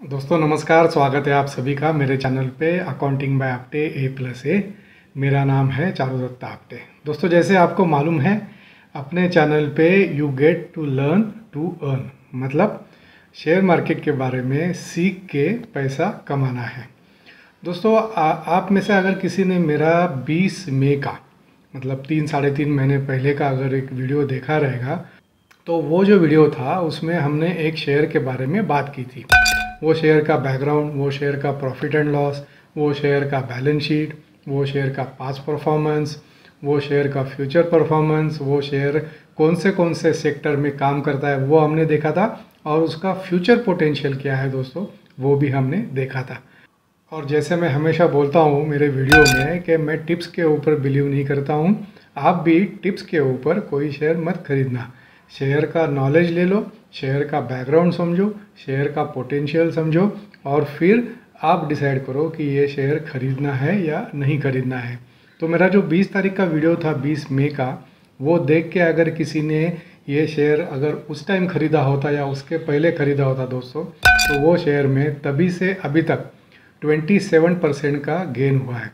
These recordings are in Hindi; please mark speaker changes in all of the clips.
Speaker 1: दोस्तों नमस्कार, स्वागत है आप सभी का मेरे चैनल पे अकाउंटिंग बाय आपटे A+A। मेरा नाम है चारुदत्त आपटे। दोस्तों जैसे आपको मालूम है, अपने चैनल पे you get to learn to earn, मतलब शेयर मार्केट के बारे में सीख के पैसा कमाना है। दोस्तों आप में से अगर किसी ने मेरा 20 मई का मतलब 3-3.5 महीने पहले का अगर एक वीडियो देखा रहेगा, तो वो जो वीडियो था उसमें हमने एक शेयर के बारे में बात की थी। वो शेयर का बैकग्राउंड, वो शेयर का प्रॉफिट एंड लॉस, वो शेयर का बैलेंस शीट, वो शेयर का पास्ट परफॉर्मेंस, वो शेयर का फ्यूचर परफॉर्मेंस, वो शेयर कौन से सेक्टर में काम करता है वो हमने देखा था, और उसका फ्यूचर पोटेंशियल क्या है दोस्तों वो भी हमने देखा था। और जैसे मैं हमेशा बोलता हूँ मेरे वीडियो में कि मैं टिप्स के ऊपर बिलीव नहीं करता हूँ, आप भी टिप्स के ऊपर कोई शेयर मत खरीदना। शेयर का नॉलेज ले लो, शेयर का बैकग्राउंड समझो, शेयर का पोटेंशियल समझो, और फिर आप डिसाइड करो कि ये शेयर खरीदना है या नहीं खरीदना है। तो मेरा जो 20 तारीख का वीडियो था 20 मई का, वो देख के अगर किसी ने ये शेयर अगर उस टाइम ख़रीदा होता या उसके पहले ख़रीदा होता दोस्तों, तो वो शेयर में तभी से अभी तक 27% का गेन हुआ है।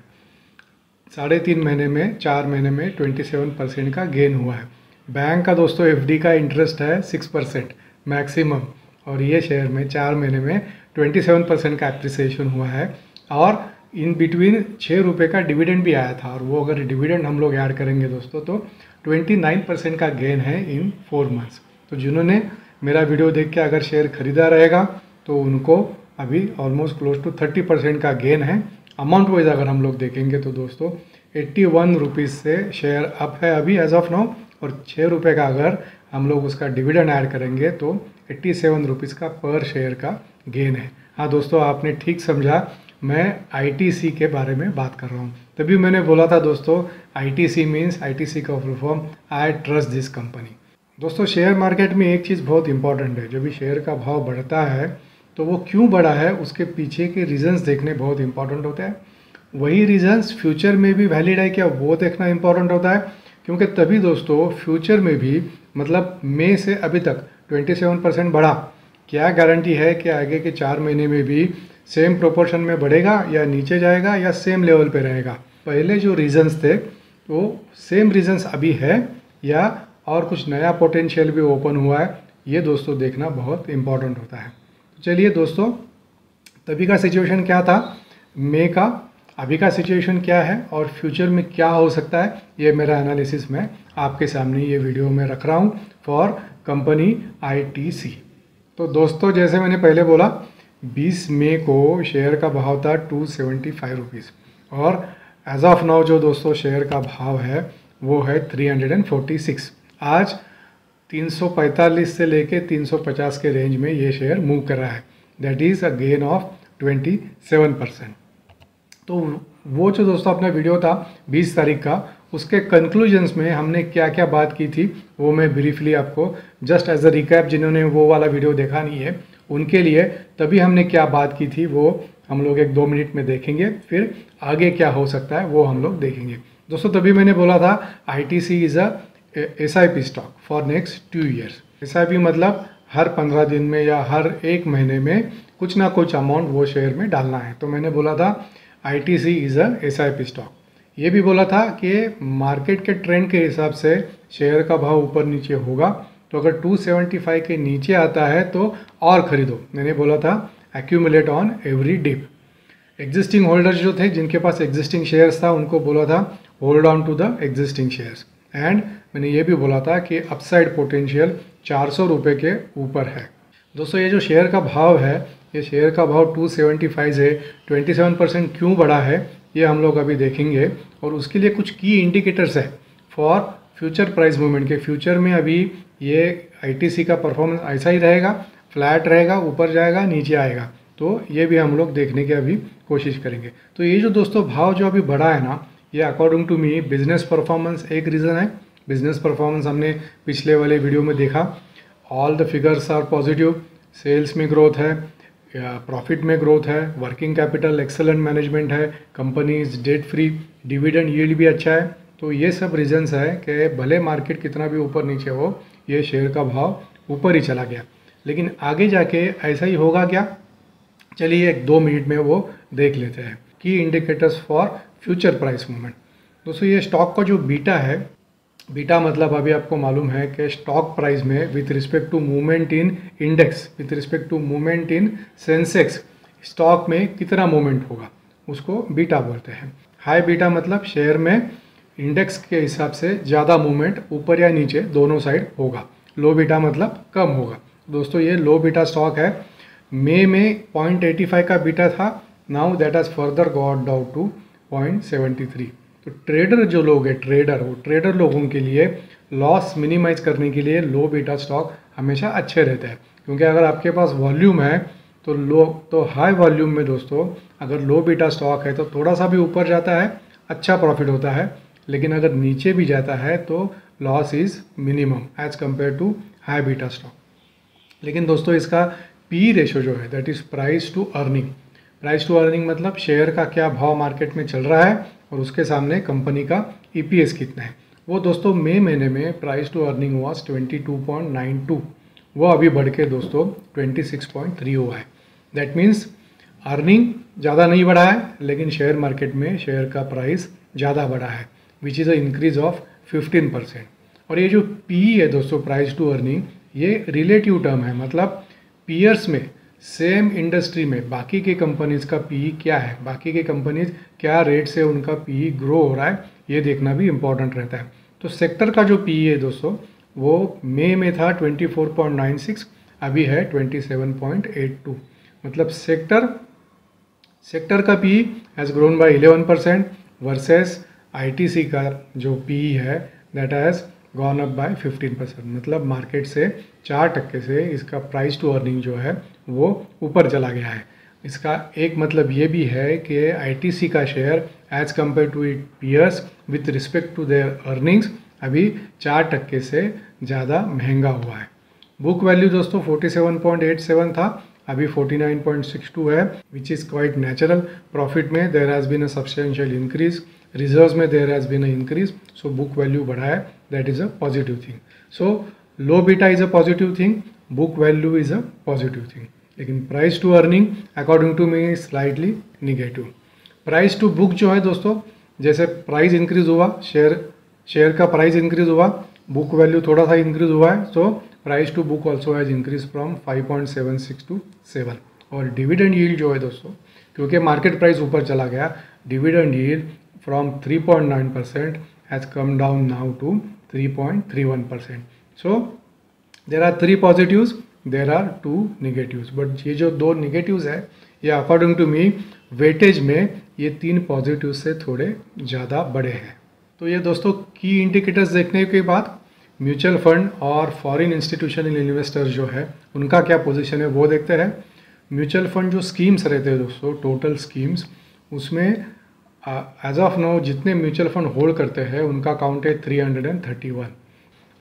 Speaker 1: 3.5 महीने में 4 महीने में 27% का गेन हुआ है। बैंक का दोस्तों एफडी का इंटरेस्ट है 6% मैक्सिमम, और ये शेयर में 4 महीने में 27% का एप्रिसिएशन हुआ है। और इन बिटवीन 6 रुपये का डिविडेंड भी आया था, और वो अगर डिविडेंड हम लोग ऐड करेंगे दोस्तों तो 29% का गेन है इन 4 मंथ्स। तो जिन्होंने मेरा वीडियो देख के अगर शेयर खरीदा रहेगा तो उनको अभी ऑलमोस्ट क्लोज टू 30% का गेन है। अमाउंट वाइज अगर हम लोग देखेंगे तो दोस्तों 81 रुपीज़ से शेयर अप है अभी एज ऑफ नाउ, और 6 रुपये का अगर हम लोग उसका डिविडेंड ऐड करेंगे तो 87 रुपीज़ का पर शेयर का गेन है। हाँ दोस्तों, आपने ठीक समझा, मैं आईटीसी के बारे में बात कर रहा हूँ। तभी मैंने बोला था दोस्तों, आईटीसी मीन्स आईटीसी का full form I trust this company. दोस्तों शेयर मार्केट में एक चीज़ बहुत इंपॉर्टेंट है, जब भी शेयर का भाव बढ़ता है तो वो क्यों बढ़ा है उसके पीछे के रीजंस देखने बहुत इंपॉर्टेंट होते हैं। वही रीजंस फ्यूचर में भी वैलिड है क्या वो देखना इंपॉर्टेंट होता है, क्योंकि तभी दोस्तों फ्यूचर में भी मतलब मई से अभी तक 27% बढ़ा, क्या गारंटी है कि आगे के 4 महीने में भी सेम प्रोपोर्शन में बढ़ेगा या नीचे जाएगा या सेम लेवल पे रहेगा। पहले जो रीजंस थे वो सेम रीजंस अभी है या और कुछ नया पोटेंशियल भी ओपन हुआ है, ये दोस्तों देखना बहुत इंपॉर्टेंट होता है। चलिए दोस्तों, तभी का सिचुएशन क्या था मई का, अभी का सिचुएशन क्या है और फ्यूचर में क्या हो सकता है, ये मेरा एनालिसिस मैं आपके सामने ये वीडियो में रख रहा हूँ फॉर कंपनी आईटीसी। तो दोस्तों जैसे मैंने पहले बोला, 20 मई को शेयर का भाव था 275 रुपीज़, और एज ऑफ नाउ जो दोस्तों शेयर का भाव है वो है 346। आज 345 से लेके 350 के रेंज में ये शेयर मूव कर रहा है, that is a gain of 27%। तो वो जो दोस्तों अपना वीडियो था 20 तारीख का, उसके कंक्लूजन्स में हमने क्या क्या बात की थी वो मैं ब्रीफली आपको जस्ट एज अ रिकैप, जिन्होंने वो वाला वीडियो देखा नहीं है उनके लिए, तभी हमने क्या बात की थी वो हम लोग 1-2 मिनट में देखेंगे, फिर आगे क्या हो सकता है वो हम लोग देखेंगे। दोस्तों तभी मैंने बोला था ITC is a SIP stock for next 2 years. SIP मतलब हर 15 दिन में या हर 1 महीने में कुछ ना कुछ अमाउंट वो शेयर में डालना है। तो मैंने बोला था ITC is a SIP stock. ये भी बोला था कि मार्केट के ट्रेंड के हिसाब से शेयर का भाव ऊपर नीचे होगा, तो अगर 275 के नीचे आता है तो और ख़रीदो। मैंने बोला था accumulate on every dip. Existing holders जो थे जिनके पास एग्जिस्टिंग शेयर्स था उनको बोला था hold on to the existing shares. And मैंने ये भी बोला था कि अपसाइड पोटेंशियल 400 रुपये के ऊपर है। दोस्तों ये जो शेयर का भाव है, ये शेयर का भाव 275 से 27% क्यों बढ़ा है ये हम लोग अभी देखेंगे, और उसके लिए कुछ की इंडिकेटर्स है फॉर फ्यूचर प्राइस मूवमेंट के। फ्यूचर में अभी ये आईटीसी का परफॉर्मेंस ऐसा ही रहेगा, फ्लैट रहेगा, ऊपर जाएगा नीचे आएगा, तो ये भी हम लोग देखने की अभी कोशिश करेंगे। तो ये जो दोस्तों भाव जो अभी बढ़ा है ना, ये according to me business performance एक रीज़न है। बिजनेस परफॉर्मेंस हमने पिछले वाले वीडियो में देखा, all the figures are positive, sales में ग्रोथ है, प्रॉफिट में ग्रोथ है, वर्किंग कैपिटल एक्सेलेंट मैनेजमेंट है, company is debt free, dividend yield भी अच्छा है। तो ये सब रीजंस है कि भले मार्केट कितना भी ऊपर नीचे हो, ये शेयर का भाव ऊपर ही चला गया। लेकिन आगे जाके ऐसा ही होगा क्या? चलिए 1-2 मिनट में वो देख लेते हैं। की indicators for future price movement. दोस्तों ये स्टॉक का जो बीटा है, बीटा मतलब अभी आपको मालूम है कि स्टॉक प्राइस में with respect to movement in index, with respect to movement in Sensex, stock में कितना मूवमेंट होगा उसको बीटा बोलते हैं। हाई बीटा मतलब शेयर में इंडेक्स के हिसाब से ज़्यादा मूवमेंट ऊपर या नीचे दोनों साइड होगा। लो बीटा मतलब कम होगा। दोस्तों ये लो बीटा स्टॉक है। मई में 0.85 का बीटा था, now that has further got down to 0.73। तो ट्रेडर जो लोग हैं, वो ट्रेडर लोगों के लिए लॉस मिनिमाइज करने के लिए लो बीटा स्टॉक हमेशा अच्छे रहते हैं, क्योंकि अगर आपके पास वॉल्यूम है तो हाई वॉल्यूम में दोस्तों अगर लो बीटा स्टॉक है तो थोड़ा सा भी ऊपर जाता है अच्छा प्रॉफिट होता है, लेकिन अगर नीचे भी जाता है तो loss is minimum as compare to high beta stock. लेकिन दोस्तों इसका पी रेशो जो है that is price to earning. Price to earning मतलब शेयर का क्या भाव मार्केट में चल रहा है और उसके सामने कंपनी का ईपीएस कितना है। वो दोस्तों मई महीने में प्राइस टू अर्निंग वॉज 22.92, वो अभी बढ़ के दोस्तों 26.3 हुआ है। दैट मीन्स अर्निंग ज़्यादा नहीं बढ़ा है, लेकिन शेयर मार्केट में शेयर का प्राइस ज़्यादा बढ़ा है, which is a increase of 15%। और ये जो पी है दोस्तों, प्राइस टू अर्निंग, ये रिलेटिव टर्म है, मतलब पीयर्स में सेम इंडस्ट्री में बाकी के कंपनीज का पी क्या है, बाकी के कंपनीज क्या रेट से उनका पी ग्रो हो रहा है, ये देखना भी इम्पॉर्टेंट रहता है। तो सेक्टर का जो पी है दोस्तों वो मई में था 24.96, अभी है 27.82, मतलब सेक्टर का P has grown by 11% versus ITC का जो पी है that has gone up by 15%, मतलब मार्केट से 4% से इसका प्राइस टू अर्निंग जो है वो ऊपर चला गया है। इसका एक मतलब ये भी है कि आईटीसी का share as compare to it peers with respect to their earnings अभी 4% से ज़्यादा महंगा हुआ है। बुक वैल्यू दोस्तों 47.87 था, अभी 49.62 है, which is quite natural. Profit में there has been a substantial increase, reserves में there has been a increase, so book value बढ़ा है, that is a positive thing. So low beta is a positive thing, book value is a positive thing, लेकिन price to earning according to me slightly negative. Price to book जो है दोस्तों, जैसे प्राइस इंक्रीज हुआ, शेयर का प्राइस इंक्रीज हुआ, बुक वैल्यू थोड़ा सा इंक्रीज हुआ है, so price to book also has increase from 5.76 to 7। और डिविडेंड यील्ड जो है दोस्तों, क्योंकि मार्केट प्राइस ऊपर चला गया, dividend yield from 3.9% has come down now to 3.31%। So there are 3 positives, there are 2 negatives, but ये जो 2 निगेटिव्स है ये अकॉर्डिंग टू मी वेटेज में ये 3 पॉजिटिव से थोड़े ज़्यादा बड़े हैं। तो ये दोस्तों की इंडिकेटर्स देखने के बाद म्यूचुअल फंड और फॉरेन इंस्टीट्यूशनल इन्वेस्टर्स जो है उनका क्या पोजीशन है वो देखते हैं। म्यूचुअल फंड जो स्कीम्स रहते हैं दोस्तों, टोटल स्कीम्स, उसमें एज ऑफ नाउ जितने म्यूचुअल फंड होल्ड करते हैं उनका काउंट है 331।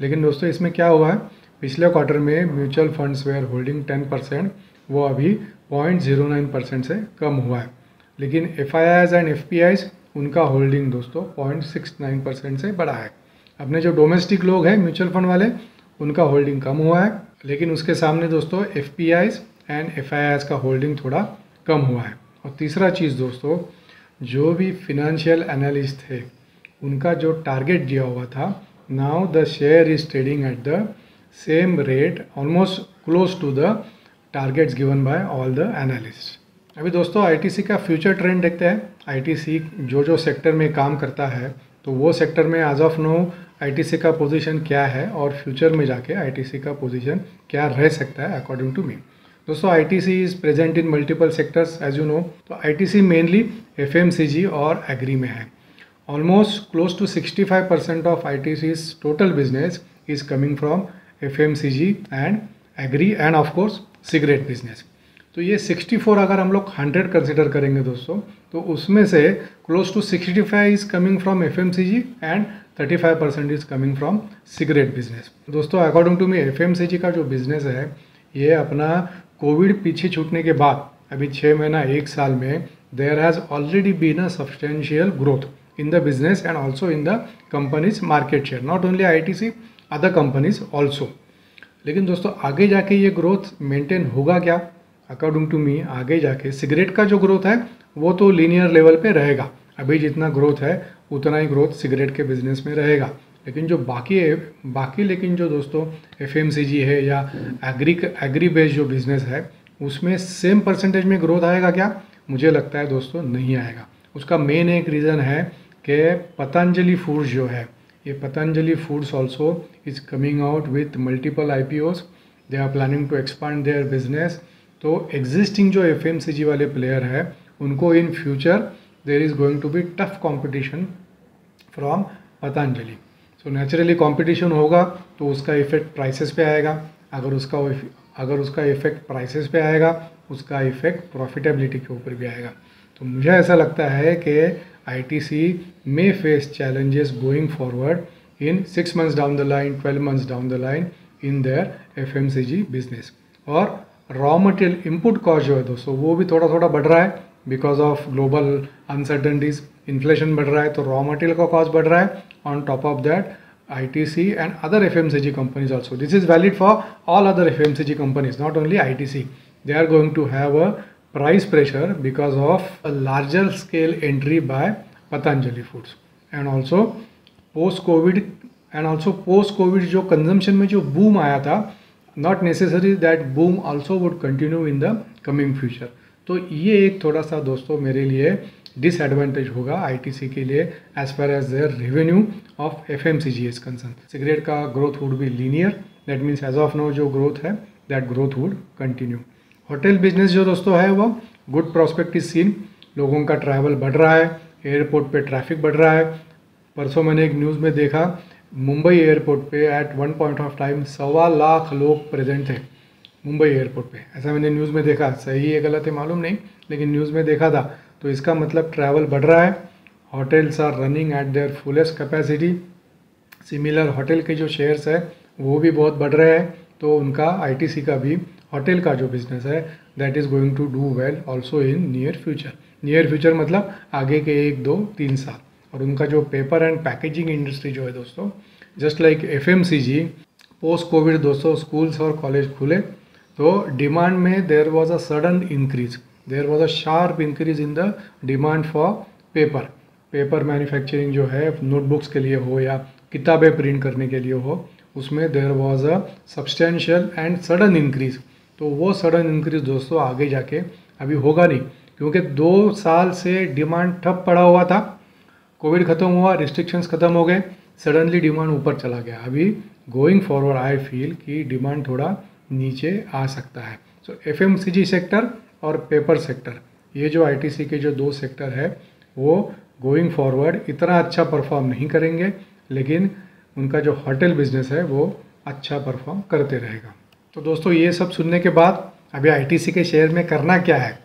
Speaker 1: लेकिन दोस्तों इसमें क्या हुआ है, पिछले क्वार्टर में म्यूचुअल फंड्स वेयर होल्डिंग 10%, वो अभी 0.09% से कम हुआ है। लेकिन FIIs एंड FPIs उनका होल्डिंग दोस्तों 0.69% से बढ़ा है। अपने जो डोमेस्टिक लोग हैं म्यूचुअल फंड वाले, उनका होल्डिंग कम हुआ है, लेकिन उसके सामने दोस्तों FPIs एंड FIIs का होल्डिंग थोड़ा कम हुआ है। और तीसरा चीज़ दोस्तों, जो भी फिनेंशियल एनालिस्ट थे उनका जो टारगेट दिया हुआ था, now the share is trading at the same rate, almost close to the targets given by all the analyst. अभी दोस्तों आईटीसी का फ्यूचर ट्रेंड देखते हैं। आईटीसी जो सेक्टर में काम करता है तो वो सेक्टर में एज ऑफ नो आईटीसी का पोजीशन क्या है और फ्यूचर में जाके आईटीसी का पोजीशन क्या रह सकता है अकॉर्डिंग टू मी। दोस्तों ITC is present in multiple sectors as you know. तो आईटीसी मेनली FMCG और एग्री में है। Almost close to 65% of ITC's total business is coming from FMCG and agri and of course cigarette business. तो ये 64 अगर हम लोग 100 कंसिडर करेंगे दोस्तों, तो उसमें से close to 65 is coming from FMCG and 35% is coming from cigarette business. दोस्तों अकॉर्डिंग टू मी FMCG का जो बिजनेस है ये अपना कोविड पीछे छूटने के बाद अभी 6 महीना 1 साल में there has already been a substantial growth in the business and also in the companies market share, not only ITC, other companies also. लेकिन दोस्तों आगे जाके ये ग्रोथ मेंटेन होगा क्या, अकॉर्डिंग टू मी आगे जाके सिगरेट का जो ग्रोथ है वो तो लीनियर लेवल पे रहेगा, अभी जितना ग्रोथ है उतना ही ग्रोथ सिगरेट के बिजनेस में रहेगा। लेकिन जो बाकी लेकिन जो दोस्तों FMCG है या एग्री बेस्ड जो बिजनेस है उसमें सेम परसेंटेज में ग्रोथ आएगा क्या? मुझे लगता है दोस्तों नहीं आएगा। उसका मेन एक रीज़न है कि पतंजलि फूड्स जो है, ये Patanjali foods also is coming out with multiple IPOs, they are planning to expand their business. तो एग्जिस्टिंग जो FMCG वाले प्लेयर है उनको in future there is going to be tough competition from Patanjali. So naturally competition होगा तो उसका इफेक्ट प्राइसेस पे आएगा, अगर उसका इफेक्ट प्राइसेस पे आएगा उसका इफेक्ट प्रॉफिटेबिलिटी के ऊपर भी आएगा। तो मुझे ऐसा लगता है कि ITC may face challenges going forward in 6 months down the line, 12 months down the line in their FMCG business। और रॉ मटेरियल इनपुट कॉस्ट जो है दोस्तों वो भी थोड़ा थोड़ा बढ़ रहा है because of global uncertainties, inflation बढ़ रहा है तो रॉ मटेरियल का कॉस्ट बढ़ रहा है। On top of that ITC and other FMCG companies also, this is valid for all other FMCG companies, not only ITC, they are going to have a price pressure because of a larger scale entry by Patanjali Foods and also post COVID जो consumption में जो boom आया था, not necessary that boom also would continue in the coming future। तो ये एक थोड़ा सा दोस्तों मेरे लिए डिसएडवांटेज होगा ITC के लिए as far as their revenue of FMCG is concern. Cigarette का growth would be linear, that means as of now जो ग्रोथ है that growth would continue. Hotel business जो दोस्तों है वो गुड प्रॉस्पेक्ट इज सीन, लोगों का ट्रैवल बढ़ रहा है, एयरपोर्ट पे ट्रैफिक बढ़ रहा है। परसों मैंने एक न्यूज़ में देखा मुंबई एयरपोर्ट पे at one point of time 1.25 lakh लोग प्रेजेंट थे मुंबई एयरपोर्ट पे, ऐसा मैंने न्यूज़ में देखा। सही है गलत है मालूम नहीं, लेकिन न्यूज़ में देखा था। तो इसका मतलब ट्रैवल बढ़ रहा है, hotels are running at their fullest capacity. Similar hotel के जो शेयर्स है वो भी बहुत बढ़ रहे हैं, तो उनका ITC का भी होटल का जो बिजनेस है that is going to do well also in near future. Near future मतलब आगे के 1, 2, 3 साल। और उनका जो पेपर एंड पैकेजिंग इंडस्ट्री जो है दोस्तों, just like FMCG, post covid दोस्तों स्कूल्स और कॉलेज खुले तो डिमांड में there was a sudden increase, there was a sharp increase in the demand for paper manufacturing जो है नोटबुक्स के लिए हो या किताबें प्रिंट करने के लिए हो, उसमें there was a substantial and sudden increase. तो वो सडन इंक्रीज दोस्तों आगे जाके अभी होगा नहीं, क्योंकि 2 साल से डिमांड ठप पड़ा हुआ था, कोविड ख़त्म हुआ, रिस्ट्रिक्शंस ख़त्म हो गए, सडनली डिमांड ऊपर चला गया। अभी गोइंग फॉरवर्ड आई फील कि डिमांड थोड़ा नीचे आ सकता है। सो FMCG सेक्टर और पेपर सेक्टर, ये जो ITC के जो 2 सेक्टर है वो गोइंग फॉरवर्ड इतना अच्छा परफॉर्म नहीं करेंगे, लेकिन उनका जो होटल बिजनेस है वो अच्छा परफॉर्म करते रहेगा। तो दोस्तों ये सब सुनने के बाद अभी ITC के शेयर में करना क्या है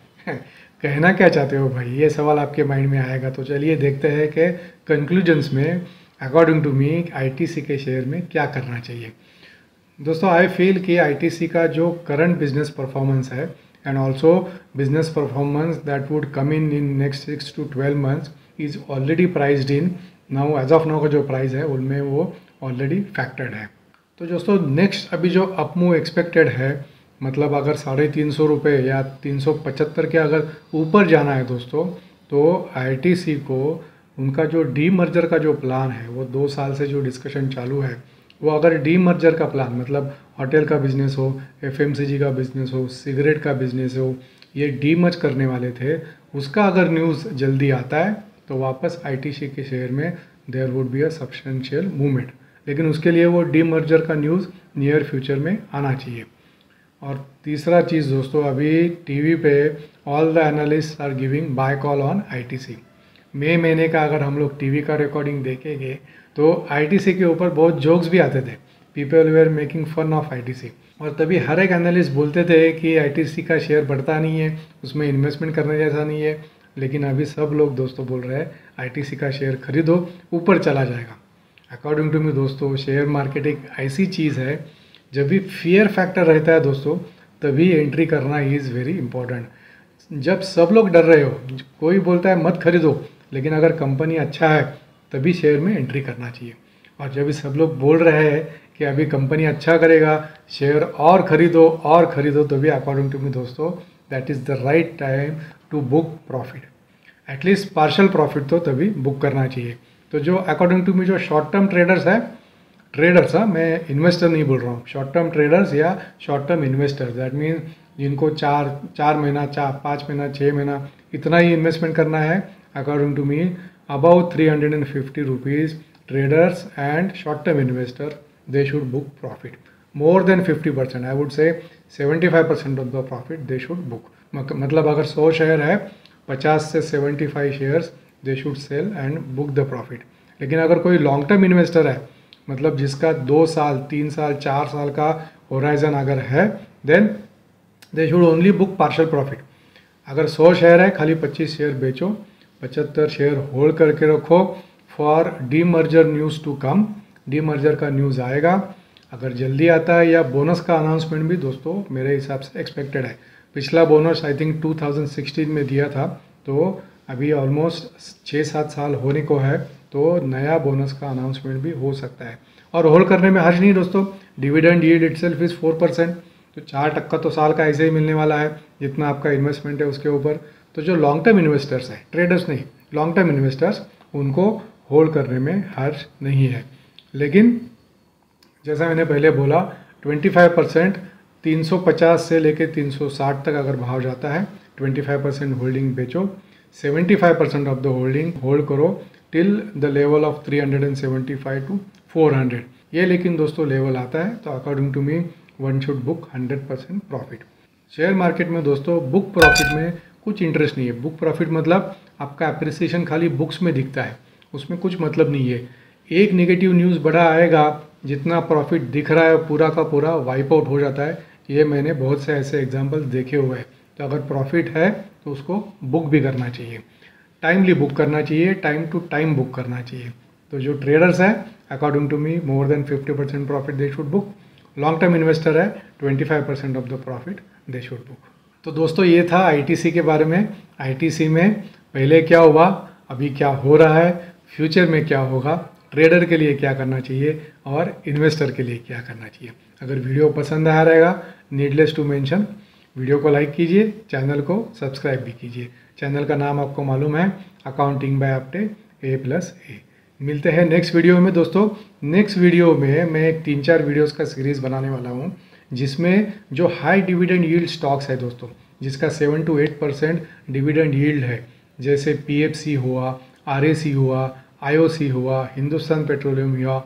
Speaker 1: कहना क्या चाहते हो भाई, ये सवाल आपके माइंड में आएगा। तो चलिए देखते हैं कि कंक्लूजन्स में अकॉर्डिंग टू मी ITC के शेयर में क्या करना चाहिए। दोस्तों आई फील कि ITC का जो करंट बिजनेस परफॉर्मेंस है and also business performance that would come in next 6 to 12 months is already priced in now. As of now का जो प्राइस है उनमें वो ऑलरेडी फैक्टर्ड है। तो दोस्तों नेक्स्ट अभी जो अपमूव एक्सपेक्टेड है, मतलब अगर 350 रुपये या 375 के अगर ऊपर जाना है दोस्तों, तो ITC को उनका जो डीमर्जर का जो प्लान है वो 2 साल से जो डिस्कशन चालू है, वो अगर डीमर्जर का प्लान मतलब होटल का बिजनेस हो, FMCG का बिजनेस हो, सिगरेट का बिजनेस हो, ये डीमर्ज करने वाले थे, उसका अगर न्यूज़ जल्दी आता है तो वापस ITC के शेयर में there would be a substantial movement. लेकिन उसके लिए वो डीमर्जर का न्यूज़ नियर फ्यूचर में आना चाहिए। और तीसरा चीज़ दोस्तों, अभी टीवी पे all the analyst are giving buy call on ITC। मई महीने का अगर हम लोग टीवी का रिकॉर्डिंग देखेंगे तो ITC के ऊपर बहुत जोक्स भी आते थे, people were making fun of ITC। और तभी हर एक एनालिस्ट बोलते थे कि ITC का शेयर बढ़ता नहीं है, उसमें इन्वेस्टमेंट करने जैसा नहीं है। लेकिन अभी सब लोग दोस्तों बोल रहे हैं ITC का शेयर खरीदो, ऊपर चला जाएगा। अकॉर्डिंग टू मी दोस्तों शेयर मार्केट एक ऐसी चीज़ है, जब भी फियर फैक्टर रहता है दोस्तों तभी एंट्री करना इज़ वेरी इंपॉर्टेंट। जब सब लोग डर रहे हो, कोई बोलता है मत खरीदो, लेकिन अगर कंपनी अच्छा है तभी शेयर में एंट्री करना चाहिए। और जब भी सब लोग बोल रहे हैं कि अभी कंपनी अच्छा करेगा, शेयर और ख़रीदो तो भी अकॉर्डिंग टू मी दोस्तों that is the right time to book profit. At least partial profit तो तभी बुक करना चाहिए। तो जो अकॉर्डिंग टू मी जो शॉर्ट टर्म ट्रेडर्स है, ट्रेडर्स, हाँ मैं इन्वेस्टर नहीं बोल रहा हूँ, शॉर्ट टर्म ट्रेडर्स या short term investor, that mean जिनको चार महीना, 5 महीना, 6 महीना इतना ही इन्वेस्टमेंट करना है, according to me about 350 rupees traders and short term investor they should book profit more than 50%, I would say 75% of the profit they should book. मतलब अगर 100 शेयर है, 50 से 75 shares they should sell and book the profit. लेकिन अगर कोई लॉन्ग टर्म इन्वेस्टर है, मतलब जिसका 2 साल, 3 साल, 4 साल का होराइजन अगर है, then they should only book partial profit. अगर 100 शेयर है, खाली 25 शेयर बेचो, 75 शेयर होल्ड करके रखो for demerger news to come. Demerger का न्यूज़ आएगा, अगर जल्दी आता है, या बोनस का अनाउंसमेंट भी दोस्तों मेरे हिसाब से एक्सपेक्टेड है। पिछला बोनस आई थिंक 2016 में दिया था, तो अभी ऑलमोस्ट 6-7 साल होने को है, तो नया बोनस का अनाउंसमेंट भी हो सकता है। और होल्ड करने में हर्ज नहीं दोस्तों, डिविडेंड यील्ड इटसेल्फ इज़ 4%, तो 4% तो साल का ऐसे ही मिलने वाला है जितना आपका इन्वेस्टमेंट है उसके ऊपर। तो जो लॉन्ग टर्म इन्वेस्टर्स हैं, ट्रेडर्स नहीं, लॉन्ग टर्म इन्वेस्टर्स, उनको होल्ड करने में हर्ज नहीं है। लेकिन जैसा मैंने पहले बोला, 25%, 350 से लेकर 360 तक अगर भाव जाता है, 25% होल्डिंग बेचो, 75% ऑफ द होल्डिंग होल्ड करो till the level of 375 to 400। ये लेकिन दोस्तों लेवल आता है तो according to me one should book 100% profit. Share market में दोस्तों बुक प्रॉफिट में कुछ इंटरेस्ट नहीं है। बुक प्रॉफिट मतलब आपका अप्रिसिएशन खाली बुक्स में दिखता है, उसमें कुछ मतलब नहीं है। एक नेगेटिव न्यूज़ बड़ा आएगा, जितना प्रॉफिट दिख रहा है पूरा का पूरा वाइप आउट हो जाता है। ये मैंने बहुत से ऐसे एग्जांपल देखे हुए हैं। तो अगर प्रॉफिट है तो उसको बुक भी करना चाहिए, टाइमली बुक करना चाहिए, टाइम टू टाइम बुक करना चाहिए। तो जो ट्रेडर्स हैं, according to me more than 50% profit they should book. Long term investor है, 25% of the profit they should book. तो दोस्तों ये था आईटीसी के बारे में। आईटीसी में पहले क्या हुआ, अभी क्या हो रहा है, फ्यूचर में क्या होगा, ट्रेडर के लिए क्या करना चाहिए और इन्वेस्टर के लिए क्या करना चाहिए। अगर वीडियो पसंद आया रहेगा, नीडलेस टू मेंशन, वीडियो को लाइक कीजिए, चैनल को सब्सक्राइब भी कीजिए। चैनल का नाम आपको मालूम है, अकाउंटिंग बाय आपटे A+A। मिलते हैं नेक्स्ट वीडियो में दोस्तों। नेक्स्ट वीडियो में मैं एक 3-4 वीडियोस का सीरीज़ बनाने वाला हूँ, जिसमें जो हाई डिविडेंड यील्ड स्टॉक्स है दोस्तों, जिसका 7 to 8% डिविडेंड यील्ड है, जैसे PFC हुआ, RAC हुआ, IOC हुआ, हिंदुस्तान पेट्रोलियम हुआ,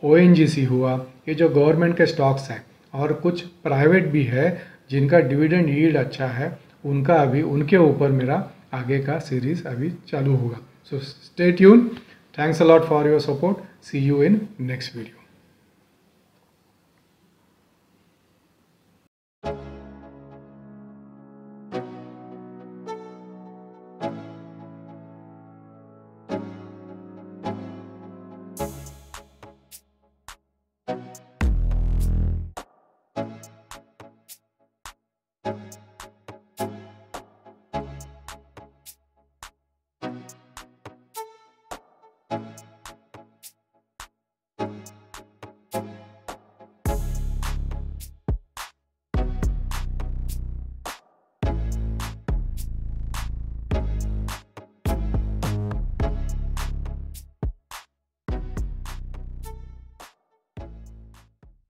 Speaker 1: ONGC हुआ, ये जो गवर्नमेंट के स्टॉक्स हैं, और कुछ प्राइवेट भी है जिनका डिविडेंड यील्ड अच्छा है, उनका अभी उनके ऊपर मेरा आगे का सीरीज़ अभी चालू होगा। So stay tune. Thanks a lot for your support. See you in next video.